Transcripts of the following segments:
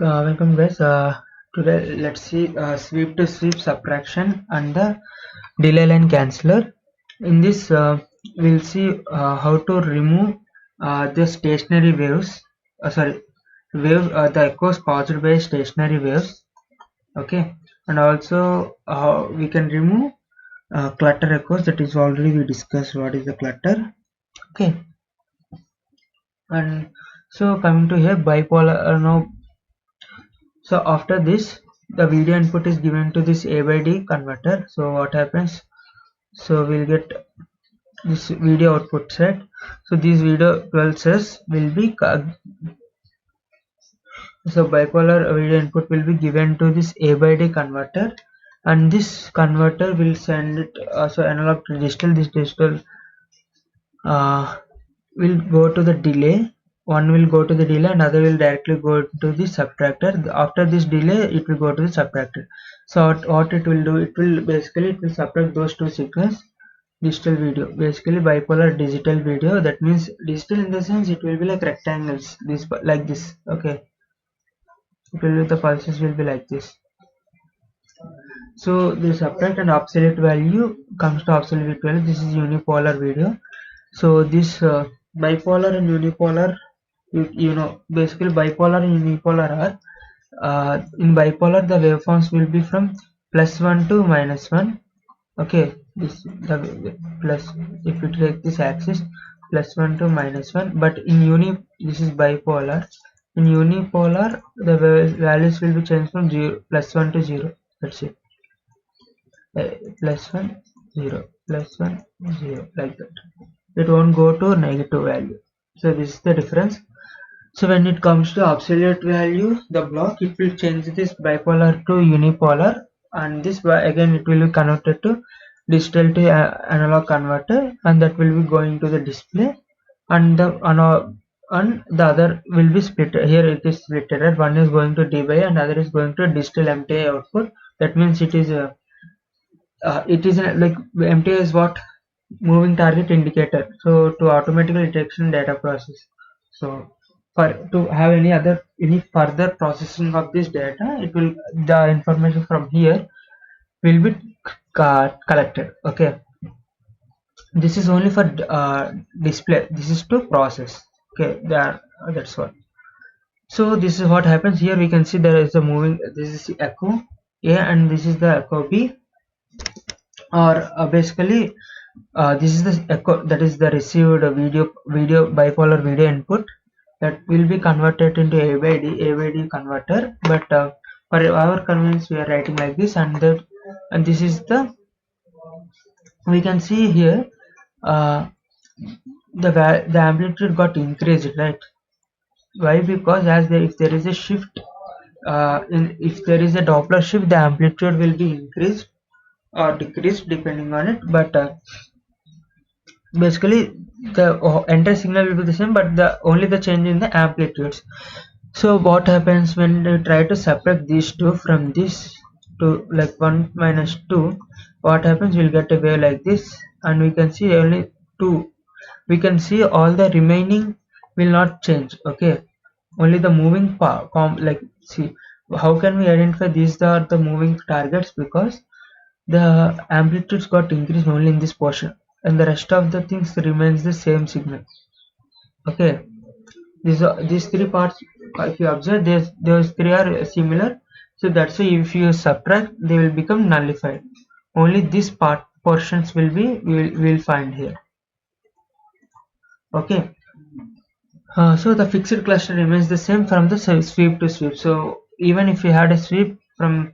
Welcome guys. Today let's see sweep to sweep subtraction and the delay line canceller. In this, we'll see how to remove the stationary waves. The echoes caused by stationary waves. Okay, and also we can remove clutter echoes. That is already we discussed what is the clutter. Okay, and so coming to here bipolar now. So after this, the video input is given to this A by D converter. So what happens? So we'll get this video output set. So these video pulses will be bipolar video input will be given to this A by D converter, and this converter will send it analog to digital. This digital uh, will go to the delay. One will go to the delay and other will directly go to the subtractor. After this delay it will go to the subtractor. So what it will do, it will subtract those two signals. Digital video, basically bipolar digital video, that means digital in the sense it will be like rectangles, this like this. Okay, it will be, the pulses will be like this. So the subtract and absolute value comes to absolute value. This is unipolar video. So this bipolar and unipolar, you know, basically bipolar and unipolar are in bipolar the waveforms will be from +1 to -1. Okay, this the plus, if you take this axis +1 to -1, but in this is bipolar. In unipolar the values will be changed from +1 to 0. That's it. +1 0 +1 0, like that. It won't go to negative value. So this is the difference. So when it comes to absolute value, the block, it will change this bipolar to unipolar, and this again it will be converted to digital to analog converter, and that will be going to the display, and the other will be split. Here it is split, right? One is going to DY and other is going to digital MTA output. That means it is like MTA is what, moving target indicator. So to automatically detection data process. So to have any further processing of this data, it will, the information from here will be collected. Okay, this is only for display. This is to process. Okay, that's what. So this is what happens here. We can see there is a moving. This is echo A and this is the echo B, or basically this is the echo, that is the received video bipolar video input, that will be converted into A by D converter. But for our convenience we are writing like this, and this is the, we can see here the amplitude got increased, right? Why? Because if there is a shift, if there is a Doppler shift, the amplitude will be increased or decreased depending on it. But basically the entire signal will be the same, but only the change in the amplitudes. So what happens when we try to subtract these two from this to like 1 minus 2, what happens, we'll get a wave like this, and we can see only 2. We can see all the remaining will not change. Okay, only the moving part. Like, see, how can we identify these are the moving targets? Because the amplitudes got increased only in this portion, and the rest of the things remains the same signal. Okay, these three parts, if you observe, those three are similar. So that's why if you subtract, they will become nullified. Only this portions will be, we'll find here. Okay, so the fixed cluster remains the same from the sweep to sweep. So even if you had a sweep from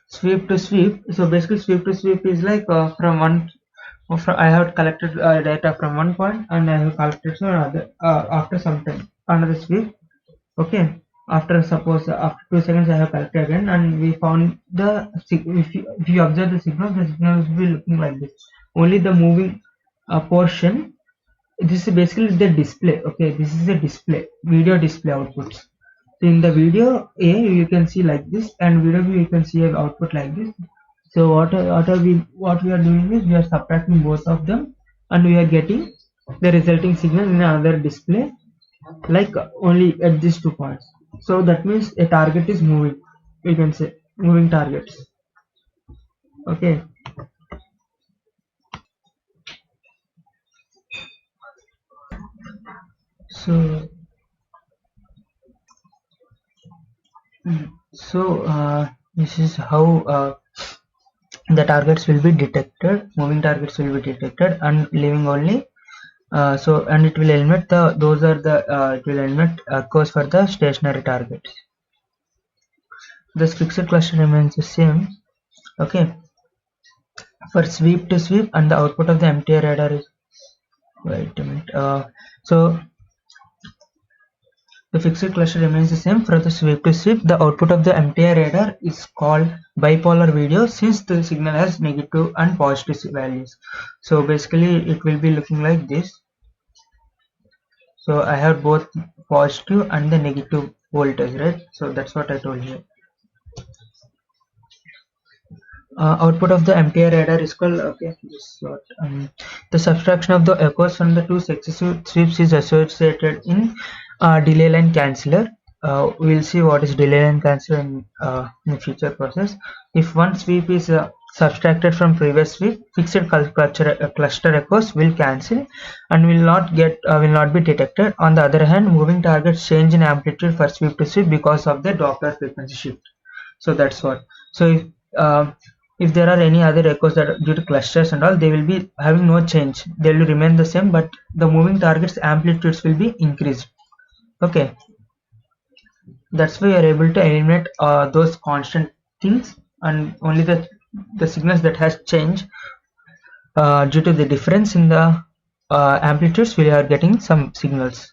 sweep to sweep, so basically sweep to sweep is like I have collected data from one point and I have collected another after some time another sweep. Okay, after suppose after 2 seconds I have collected again, and we found the, if you observe the signal will be looking like this. Only the moving portion, this is basically the display. Okay, this is the display, video display outputs. So in the video A you can see like this, and video B you can see an output like this. So what we are doing is we are subtracting both of them, and we are getting the resulting signal in another display. like only at these 2 points. So that means a target is moving, we can say moving targets. Okay, so this is how the targets will be detected, moving targets will be detected and leaving only and it will eliminate the those are the it will eliminate course for the stationary targets. This fixed cluster remains the same. Okay, for sweep to sweep, and the output of the empty radar is, wait a minute, so the fixed cluster remains the same for the sweep to sweep. The output of the MTI radar is called bipolar video since the signal has negative and positive values. So basically it will be looking like this. So I have both positive and the negative voltage, right? So that's what I told you. Output of the MTI radar is called, okay, this what, the subtraction of the echoes from the two successive sweeps is associated in delay line canceller. We'll see what is delay line canceller in the future process. If one sweep is subtracted from previous sweep, fixed cluster echoes will cancel and will not be detected. On the other hand, moving targets change in amplitude for sweep to sweep because of the Doppler frequency shift. So that's what. So if there are any other echoes that are due to clusters and all, they will be having no change, they will remain the same, but the moving targets amplitudes will be increased. Okay, that's why you are able to eliminate those constant things, and only the signals that has changed due to the difference in the amplitudes, we are getting some signals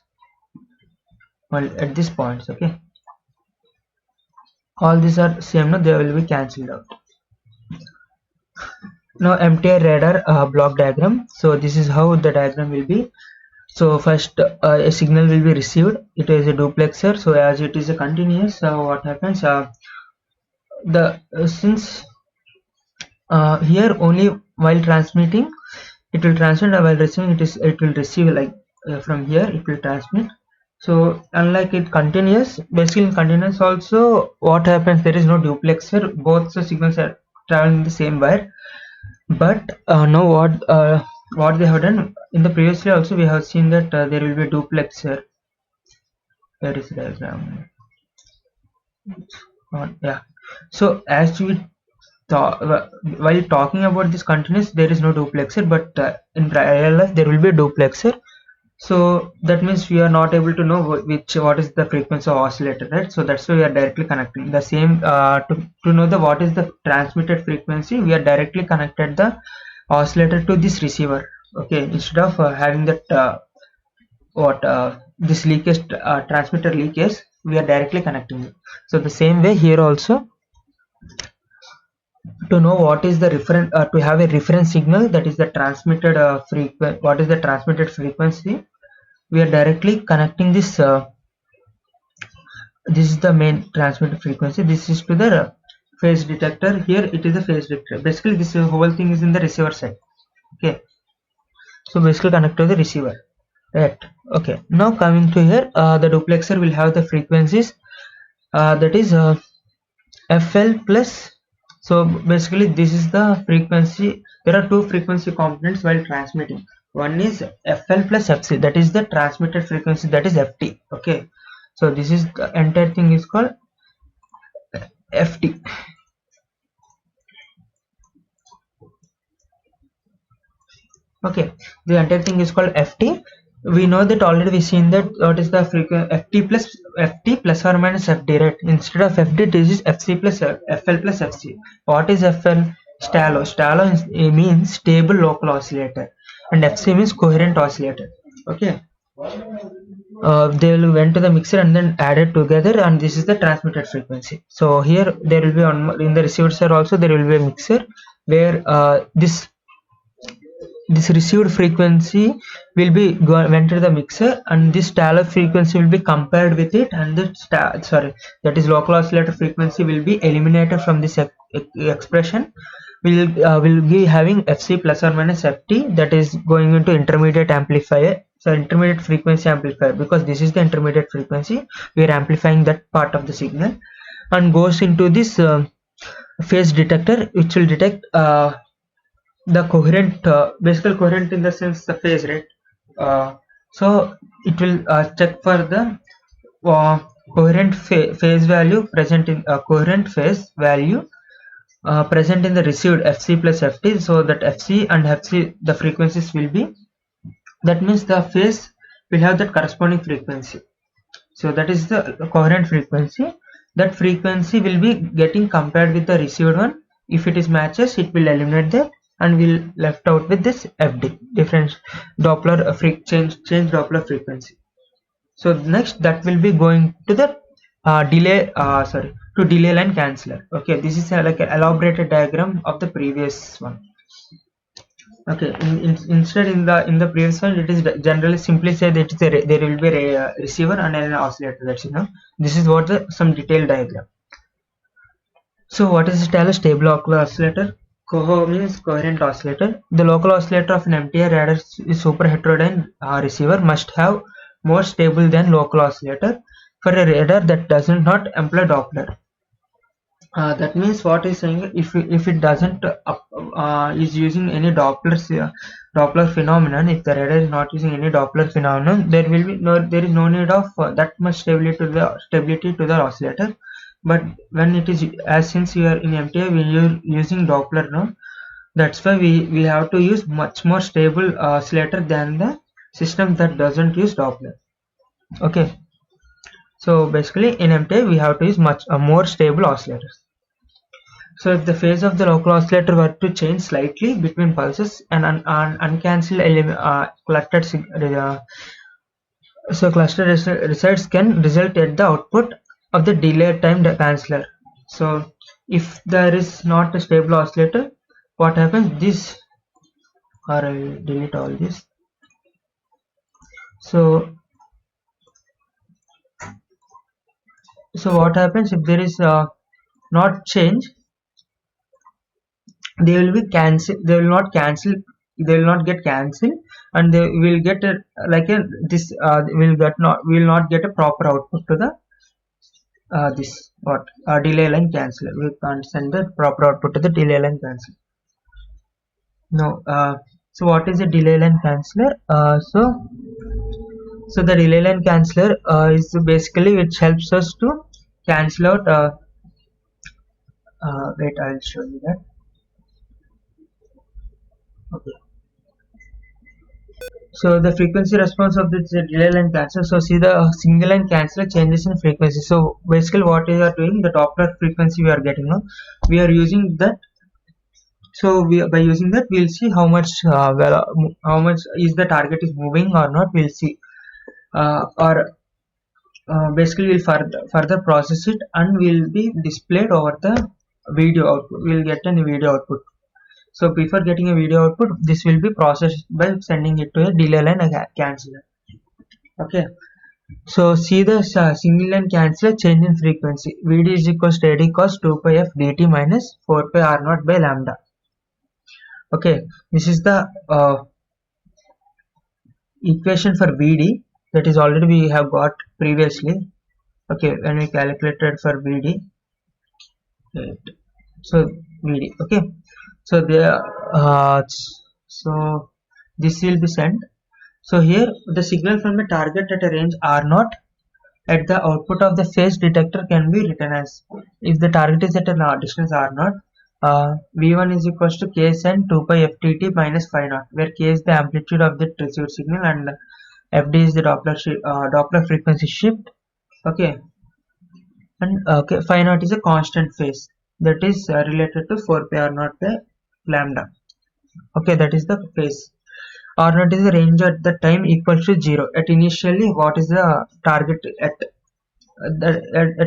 at this points. Okay, all these are same, no, they will be cancelled out. Now MTI radar block diagram. So this is how the diagram will be. So first a signal will be received, it is a duplexer. So as it is a continuous, what happens, since here only while transmitting it will transmit, while receiving it will receive, like from here it will transmit. So unlike it continuous, basically in continuous also what happens, there is no duplexer, both the signals are traveling the same wire. But now what they have done in the previously also, we have seen that there will be a duplexer. Where is the diagram? Yeah. So as we while talking about this continuous, there is no duplexer, but in real life there will be a duplexer. So that means we are not able to know what is the frequency of oscillator, right? So that's why we are directly connecting the same to know the what is the transmitted frequency. We are directly connected the oscillator to this receiver. Okay, instead of having that this leakage transmitter leakage, we are directly connecting it. So the same way here also, to know what is the reference, to have a reference signal, that is the transmitted frequency, what is the transmitted frequency, we are directly connecting this. This is the main transmitted frequency, this is to the phase detector. Here it is a phase detector. Basically this whole thing is in the receiver side. Okay, so basically connect to the receiver, right? Okay, now coming to here, the duplexer will have the frequencies, that is FL plus. So basically this is the frequency. There are two frequency components while transmitting. One is FL plus FC, that is the transmitted frequency, that is FT. Okay, so this is the entire thing is called FT. Okay, the entire thing is called FT. We know that already, we seen that what is the frequency FT plus or minus FD, right? Instead of FD, this is FC plus FL plus FC. What is FL? Stallo. Stallo means stable local oscillator, and FC means coherent oscillator. Okay, they will went to the mixer and then added together, and this is the transmitted frequency. So here there will be on in the receiver side also there will be a mixer where this received frequency will be went to the mixer, and this Taylor frequency will be compared with it, and that is local oscillator frequency will be eliminated from this expression, will be having FC plus or minus FT, that is going into intermediate amplifier, so intermediate frequency amplifier, because this is the intermediate frequency, we are amplifying that part of the signal, and goes into this phase detector, which will detect the coherent, basically coherent in the sense the phase, right? So it will check for the uh, coherent phase value present in coherent phase value present in the received FC plus FT, so that FC and FC, the frequencies will be, that means the phase will have that corresponding frequency, so that is the coherent frequency. That frequency will be getting compared with the received one. If it is matches, it will eliminate that and will left out with this FD, difference Doppler change Doppler frequency. So next, that will be going to the delay line canceller. Okay, this is like an elaborated diagram of the previous one. Okay, instead in the previous one, it is generally simply said that there will be a receiver and an oscillator. That's it. This is what the some detailed diagram. So what is it? A stable local oscillator. Coho means coherent oscillator. The local oscillator of an MTR radar is super heterodyne receiver must have more stable than local oscillator for a radar that does not employ Doppler. That means what is saying, if it doesn't is using any Doppler phenomenon, if the radar is not using any Doppler phenomenon, there is no need of that much stability to the oscillator. But when it is, as since you are in MTA, we are using Doppler now, that's why we have to use much more stable oscillator than the system that doesn't use Doppler. Okay, so basically in MTA we have to use much more stable oscillators. So if the phase of the local oscillator were to change slightly between pulses, and uncancelled clustered results can result at the output of the delay timed canceller. So if there is not a stable oscillator, what happens? This, or I will delete all this. So what happens if there is not change? They will be cancel. They will not cancel. They will not get cancelled, and they will get a like a this will not get a proper output to the this what delay line canceller. We can't send the proper output to the delay line canceller. No. So what is a delay line canceller? So the delay line canceller is basically which helps us to cancel out. Wait, I'll show you that. Okay. So the frequency response of this delay line canceller. So see the single line canceller changes in frequency. So basically what we are doing, the Doppler frequency we are getting now, we are using that. So by using that, we'll see how much how much is the target is moving or not. We'll see, or basically we'll further process it and will be displayed over the video output. We'll get a video output. So before getting a video output, this will be processed by sending it to a delay line canceller. Okay. So see the single line canceller change in frequency. Vd is equals to AD cos 2 pi f dt minus 4 pi r naught by lambda. Okay, this is the equation for Vd, that is already we have got previously. Okay, when we calculated for Vd, so Vd. Okay, so there so this will be sent. So here the signal from the target at a range r0 at the output of the phase detector can be written as, if the target is at a distance r0, v1 is equals to k sin 2 pi ftt minus phi naught, where k is the amplitude of the received signal and fd is the Doppler frequency shift. Okay, and okay, phi naught is a constant phase that is related to 4 pi r naught by lambda. Okay, that is the phase. R naught is the range at the time equals to 0. At initially, what is the target at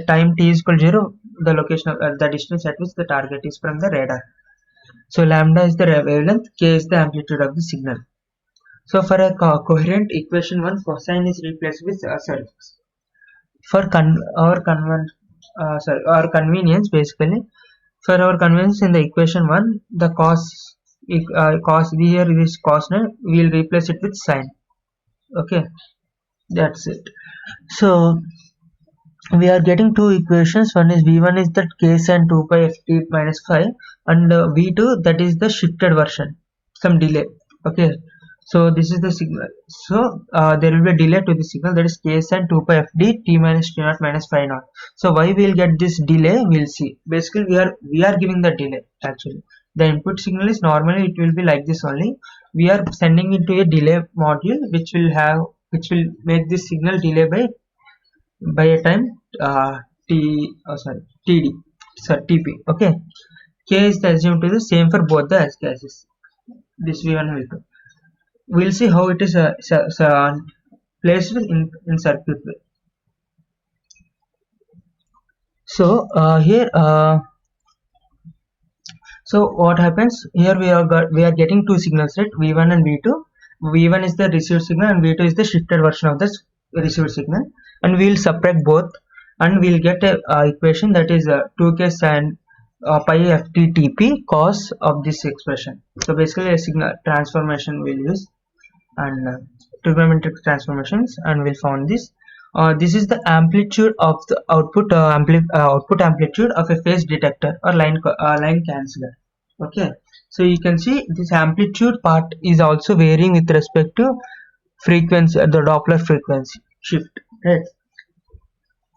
time t is equal to 0? The location of the distance at which the target is from the radar. So lambda is the wavelength, k is the amplitude of the signal. So for a coherent equation, one cosine is replaced with for our convenience, basically For our convenience, in the equation 1, the cos here is cos, we will replace it with sine. Okay, that's it. So we are getting two equations. One is v1 is that k sin 2 pi ft minus 5, and v2 that is the shifted version, some delay. Okay, so this is the signal. So there will be a delay to the signal, that is k sin 2 pi fd t minus t naught minus 5 naught. So why we will get this delay, we'll see. Basically we are giving the delay. Actually the input signal is normally it will be like this only. We are sending into a delay module which will make this signal delay by a time t td, sorry, tp. Okay, k is assumed to be the same for both the cases, this v1 and v2. We'll see how it is placed in circuit way. So here so what happens here, we are getting two signals, right? v1 and v2. v1 is the received signal and v2 is the shifted version of this received signal, and we will subtract both, and we'll get a equation that is 2k sin pi ft tp cos of this expression. So basically a signal transformation we'll use, and trigonometric transformations, and we'll found this. This is the amplitude of the output amplitude of a phase detector or line canceller. Okay, so you can see this amplitude part is also varying with respect to frequency, the Doppler frequency shift, right?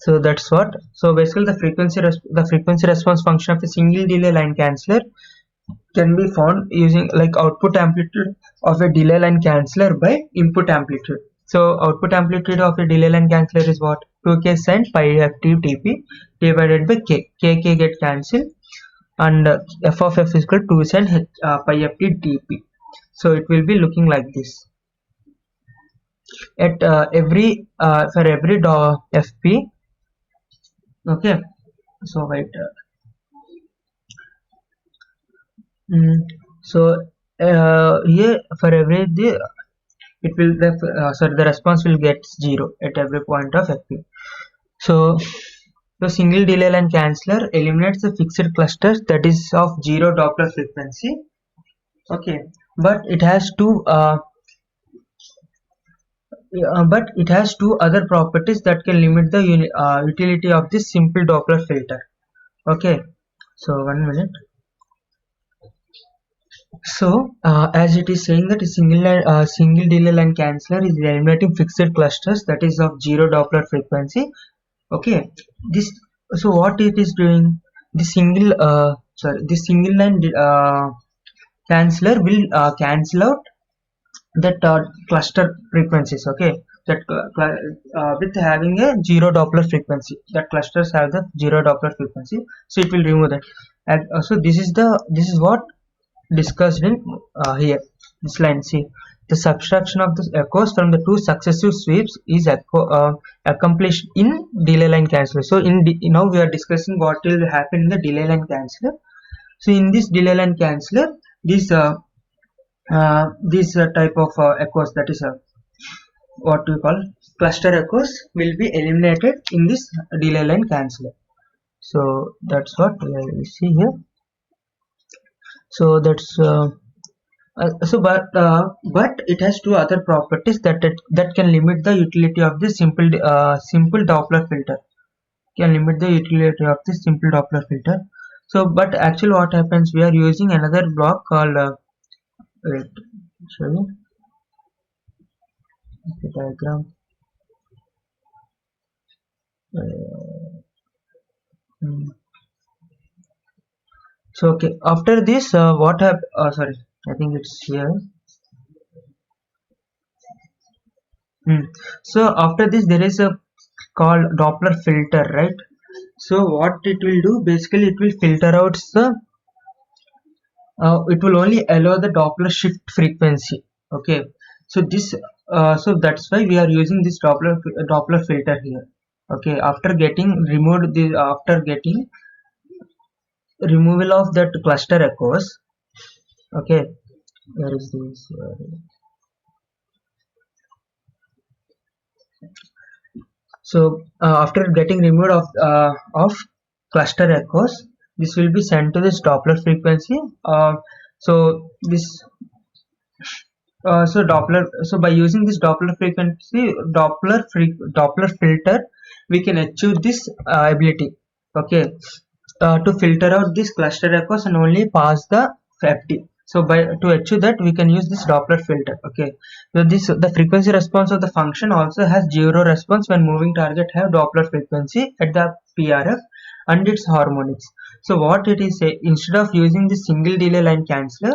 So that's what. So basically the frequency response function of a single delay line canceller can be found using like output amplitude of a delay line canceller by input amplitude. So output amplitude of a delay line canceller is what? 2k sin pi ft tp divided by k. K get cancelled, and f of f is equal to 2 sin pi ft tp. So it will be looking like this. At for every fp. Okay, so wait. So here for every it will the response will get 0 at every point of fp. So the single delay line canceller eliminates the fixed clusters that is of 0 Doppler frequency. Okay, but it has two other properties that can limit the utility of this simple Doppler filter. Okay, so 1 minute. So as it is saying that a single delay line canceller is eliminating fixed clusters that is of 0 Doppler frequency. Okay, this, so what it is doing, the single line canceller will cancel out that cluster frequencies. Okay, that with having a 0 Doppler frequency, that clusters have the 0 Doppler frequency, so it will remove that. And so this is what discussed in here, this line. See, the subtraction of the echoes from the two successive sweeps is accomplished in delay line canceller. So now we are discussing what will happen in the delay line canceller. So in this delay line canceller, this type of echoes, that is what we call cluster echoes, will be eliminated in this delay line canceller. So that's what we see here. So that's but it has two other properties that can limit the utility of this simple Doppler filter. Can limit the utility of this simple Doppler filter. So but actually what happens, we are using another block called wait, show you the diagram. So okay, after this what happened, sorry, I think it's here. So after this there is a called Doppler filter, right? So what it will do, basically it will filter out the it will only allow the Doppler shift frequency. Okay, so this so that's why we are using this Doppler filter here. Okay, after getting removal of that cluster echoes. Okay, where is this so after getting removed of cluster echoes, this will be sent to this Doppler frequency. So this so Doppler, so by using this Doppler frequency, Doppler filter, we can achieve this ability, okay, to filter out this cluster echoes and only pass the FT. So by to achieve that, we can use this Doppler filter, okay. So this, the frequency response of the function also has zero response when moving target have Doppler frequency at the PRF and its harmonics. So what it is, instead of using the single delay line canceller,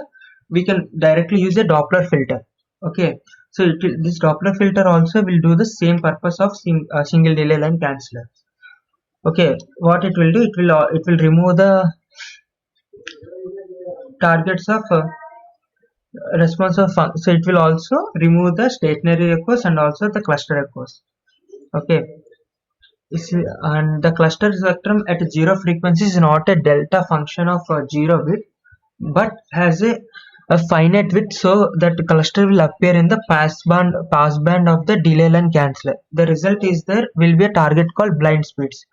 we can directly use a Doppler filter, okay. So this Doppler filter also will do the same purpose of single delay line canceller, okay. What it will do, it will remove the targets of response of so it will also remove the stationary echoes and also the cluster echoes, okay. And the cluster spectrum at zero frequency is not a delta function of zero bit, but has a finite width, so that the cluster will appear in the passband of the delay line canceller. The result is there will be a target called blind speeds.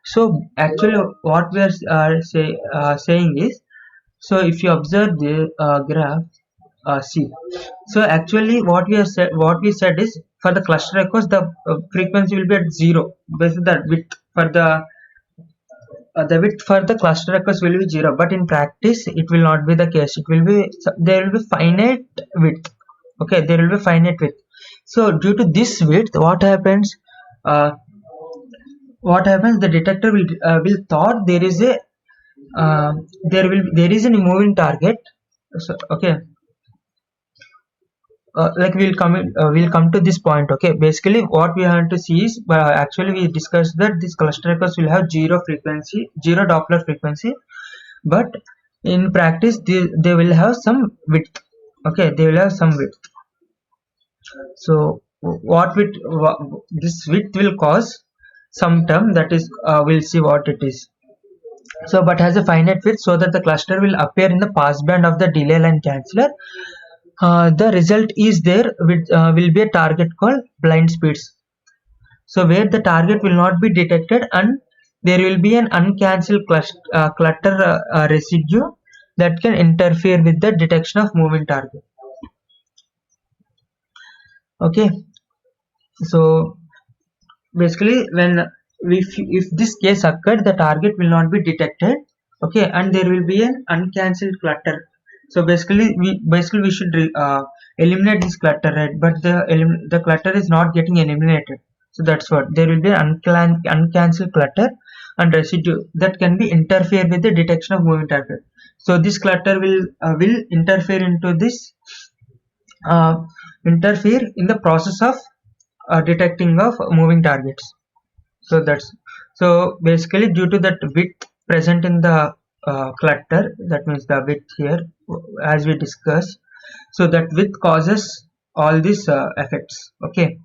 So actually what we are saying is, so if you observe the graph, see, so actually what we said is, for the cluster echoes the frequency will be at zero, basically the width for the cluster echoes will be zero, but in practice it will not be the case. It will be, there will be finite width, okay, there will be finite width. So due to this width, what happens, uh, the detector will thought there is a there is a moving target. So okay, like we'll come to this point, okay. Basically what we have to see is, actually we discussed that this cluster echoes will have zero Doppler frequency, but in practice they will have some width, okay, they will have some width. So this width will cause some term, that is we'll see what it is. So but has a finite width, so that the cluster will appear in the passband of the delay line canceller. The result is there will be a target called blind speeds, so where the target will not be detected and there will be an uncancelled clutter residue that can interfere with the detection of moving target, okay. So basically when if this case occurred, the target will not be detected, okay, and there will be an uncancelled clutter. So basically we should eliminate this clutter, right? But the clutter is not getting eliminated, so that's what, there will be an uncancelled clutter and residue that can be interfere with the detection of moving target. So this clutter will interfere into this interfere in the process of detecting of moving targets. So that's, so basically due to that width present in the clutter, that means the width here as we discussed, so that width causes all these effects, okay.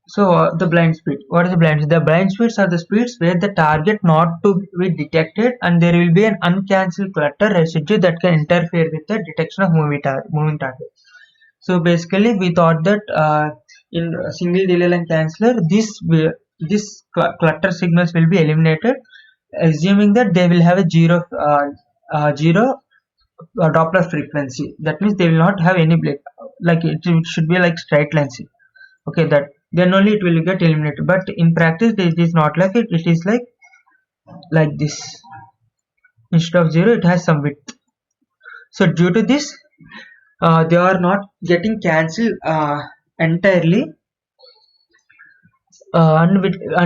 So the blind speed, what is the blind speed? The blind speeds are the speeds where the target not to be detected and there will be an uncancelled clutter residue that can interfere with the detection of moving target. So basically we thought that in single delay line canceller this clutter signals will be eliminated, assuming that they will have a zero Doppler frequency. That means they will not have any like it should be like straight lines, okay, that then only it will get eliminated. But in practice it is not like it, it is like this, instead of zero it has some width. So due to this they are not getting cancelled entirely, and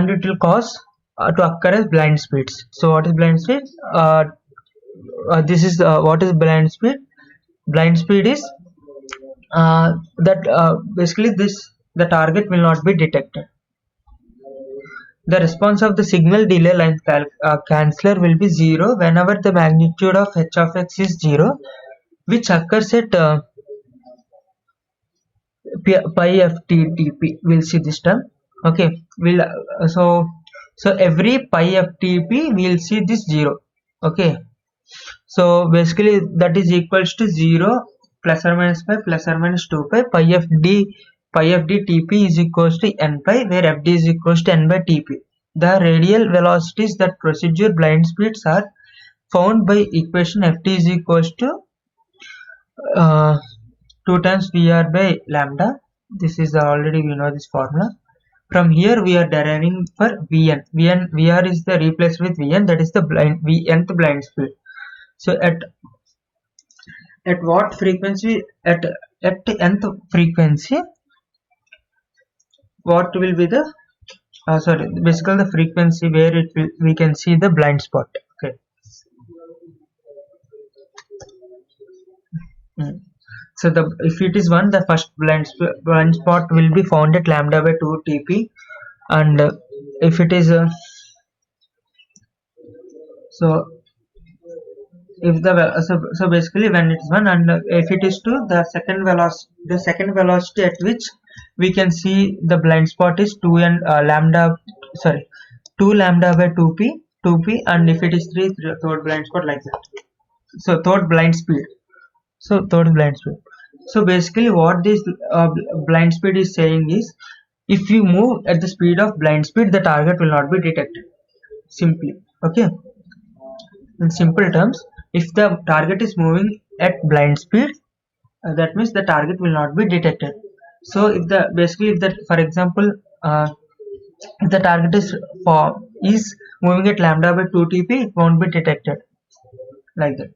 it will cause to occur as blind speeds. So what is blind speed? This is what is blind speed. Blind speed is that basically the target will not be detected. The response of the signal delay line canceller will be zero whenever the magnitude of h of x is zero, which occurs at pi ftp. We'll see this term, okay. We'll so every pi ftp we'll see this zero, okay. So basically that is equals to 0 plus or minus pi plus or minus 2 pi. Pi f d tp is equals to n pi, where fd is equals to n by tp. The radial velocities that procedure blind speeds are found by equation ft is equals to uh, 2 times Vr by lambda. This is already we know this formula. From here we are deriving for Vn. Vr is the replaced with Vn, that is the nth blind speed. So at what frequency, at nth frequency, what will be the sorry, basically the frequency where it will, we can see the blind spot. Okay. So the if it is 1, the first blind spot will be found at lambda by 2 tp, and if it is so if the so basically when it is 1, and if it is 2, the second velocity at which we can see the blind spot is 2 and lambda, sorry, 2 lambda by 2p, and if it is 3, third blind spot, like that. So third blind speed. So basically what this blind speed is saying is, if you move at the speed of blind speed, the target will not be detected. Simply, okay. In simple terms, if the target is moving at blind speed, that means the target will not be detected. So if the basically if that, for example, if the target is moving at lambda by 2 tp, it won't be detected, like that.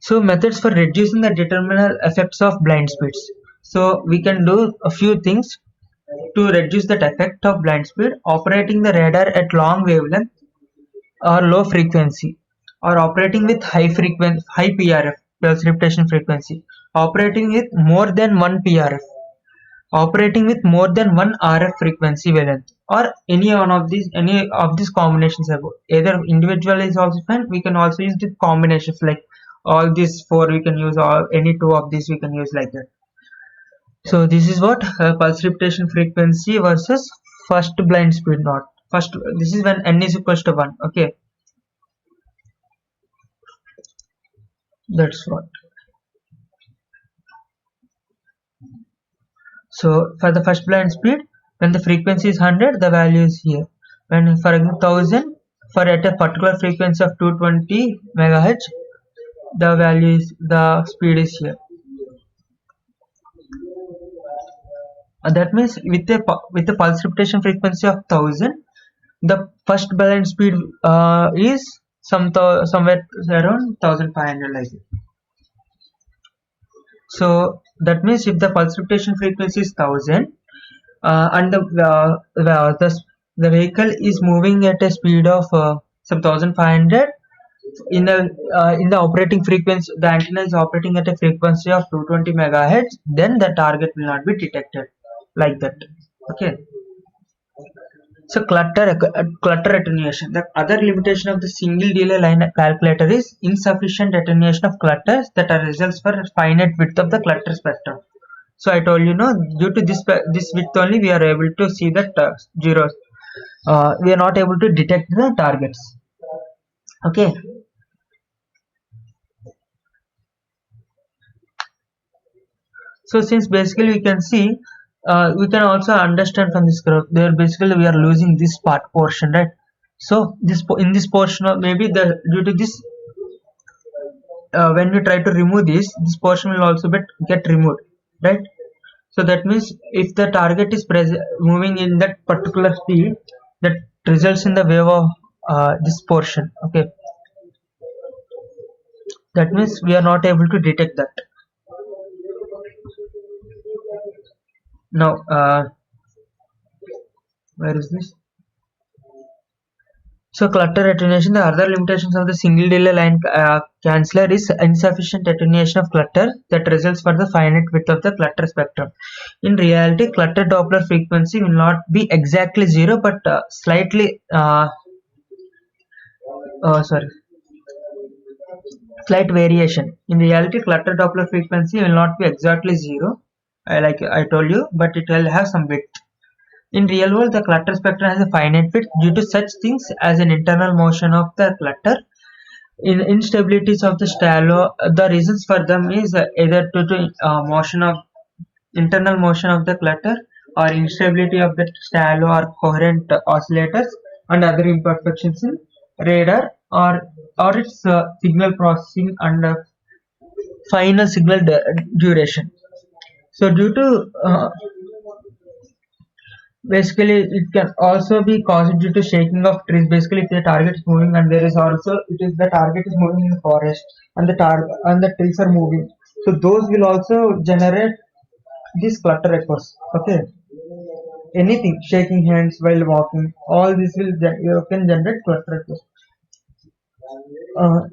So methods for reducing the determinal effects of blind speeds. So we can do a few things to reduce that effect of blind speed: operating the radar at long wavelength or low frequency, or operating with high PRF, pulse repetition frequency, operating with more than one PRF, operating with more than one RF frequency wavelength, or any of these combinations above. Either individual is also fine. We can also use the combinations, like all these four we can use, or any two of these we can use, like that. So this is what pulse repetition frequency versus first blind speed not. First, this is when n is equals to 1. Okay, that's what. So for the first blind speed, when the frequency is 100, the value is here. When for 1000, for at a particular frequency of 220 megahertz, the value is, the speed is here. That means with the pulse repetition frequency of 1000, the first blind speed is somewhere around 1500, like it. So that means if the pulse repetition frequency is 1000, and the vehicle is moving at a speed of some 1500, in the operating frequency, the antenna is operating at a frequency of 220 megahertz, then the target will not be detected, like that. Okay. So clutter attenuation. The other limitation of the single delay line calculator is insufficient attenuation of clutters that are results for finite width of the clutter spectrum. So I told you, due to this width only, we are able to see that zeros. We are not able to detect the targets. Okay. So since basically we can see, we can also understand from this graph, there basically we are losing this portion, right? So in this portion, maybe due to this, when we try to remove this portion will also get removed, right? So that means if the target is moving in that particular speed, that results in the wave of this portion. Okay, that means we are not able to detect that. Now where is this? So clutter attenuation. The other limitations of the single delay line canceller is insufficient attenuation of clutter that results for the finite width of the clutter spectrum. In reality, clutter Doppler frequency will not be exactly 0, but slightly slight variation. In reality, clutter Doppler frequency will not be exactly 0, like I told you, but it will have some width. In real world, the clutter spectrum has a finite width due to such things as an internal motion of the clutter, in instabilities of the stylo. The reasons for them is either due to internal motion of the clutter, or instability of the shallow or coherent oscillators and other imperfections in radar or its signal processing and final signal duration. So due to basically it can also be caused due to shaking of trees. Basically if the target is moving and there is also it is the target is moving in the forest and the trees are moving, so those will also generate this clutter echoes. Okay, anything shaking hands while walking, all this will you can generate clutter echoes.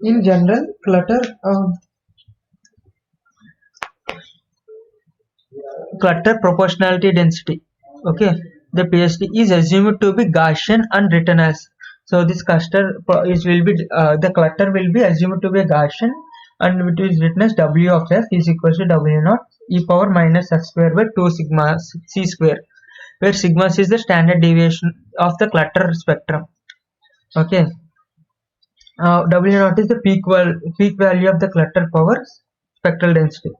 In general clutter proportionality density. Okay, the PSD is assumed to be Gaussian and written as, so this the clutter will be assumed to be a Gaussian and it is written as W of f is equal to W naught e power minus f square by 2 sigma c square, where sigma c is the standard deviation of the clutter spectrum. Okay, W naught is the peak value of the clutter power spectral density.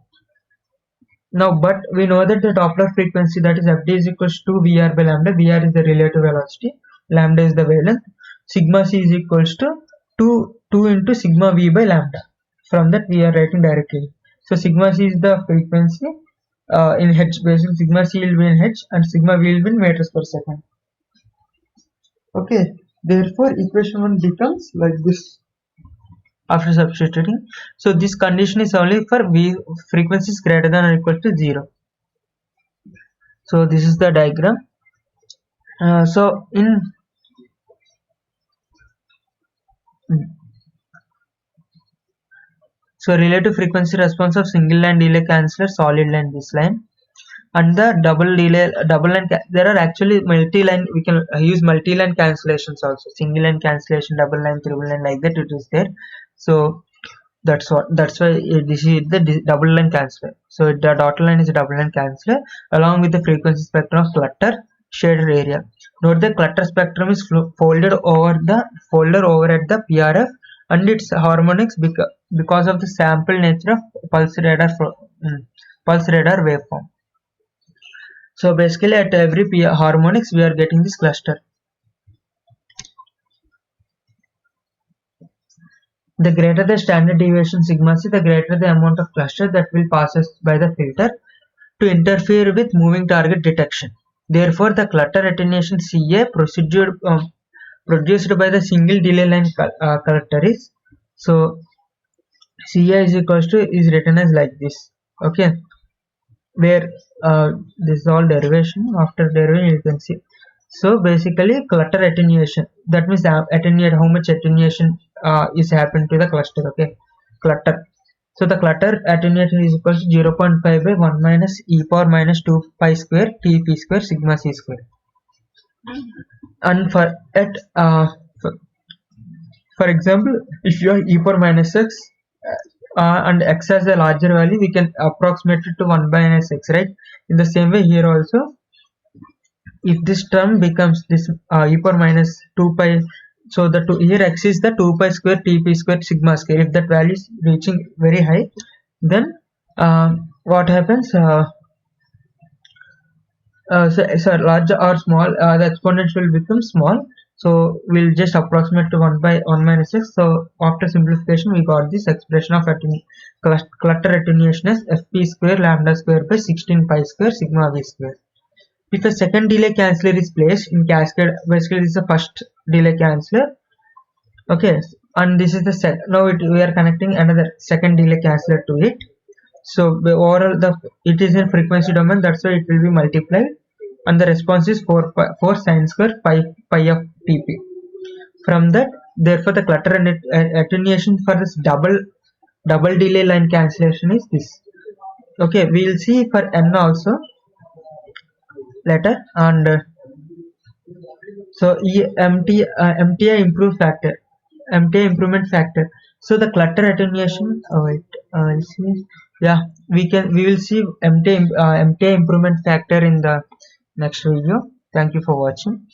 Now, but we know that the Doppler frequency, that is Fd is equals to Vr by lambda. Vr is the relative velocity, lambda is the wavelength. Sigma c is equals to 2 into sigma v by lambda. From that we are writing directly. So sigma c is the frequency in hertz. Basically sigma c will be in hertz and sigma v will be in meters per second. Okay, therefore equation 1 becomes like this after substituting. So this condition is only for v frequency is greater than or equal to 0. So this is the diagram. So relative frequency response of single line delay canceller, solid line, this line, and the double line. There are actually multi-line. We can use multi-line cancellations also. Single line cancellation, double line, triple line, like that it is there. So that's why this is the double line canceller. So the dotted line is a double line canceller along with the frequency spectrum of clutter shaded area. Note the clutter spectrum is folded over at the PRF and its harmonics because of the sample nature of pulse radar waveform. So basically at every harmonics we are getting this cluster. The greater the standard deviation sigma c, the greater the amount of cluster that will passes by the filter to interfere with moving target detection. Therefore, the clutter attenuation CA procedure produced by the single delay line collector is, so CA is equals to is written as like this. Okay, where this is all derivation. After derivation you can see. So basically clutter attenuation, that means attenuate, how much attenuation is happened to the cluster. Okay, clutter. So the clutter attenuation is equal to 0.5 by 1 minus e power minus 2 pi square tp square sigma c square. And for example, if you have e power minus x and x has a larger value, we can approximate it to 1 by minus x, right? In the same way here also, if this term becomes this e power minus 2 pi, so the here x is the 2 pi square tp square sigma square. If that value is reaching very high, then what happens? So large or small, the exponent will become small. So we'll just approximate to 1 by 1 minus x. So after simplification, we got this expression of clutter attenuation as fp square lambda square by 16 pi square sigma v square. If a second delay canceller is placed in cascade, basically this is the first delay canceller. Okay, and this is the set. Now we are connecting another second delay canceller to it. So overall it is in frequency domain, that's why it will be multiplied, and the response is 4 sine square pi of tp. From that, therefore the clutter and attenuation for this double delay line cancellation is this. Okay, we will see for n also later. And so MTI improvement factor. So the clutter attenuation. We will see MTI improvement factor in the next video. Thank you for watching.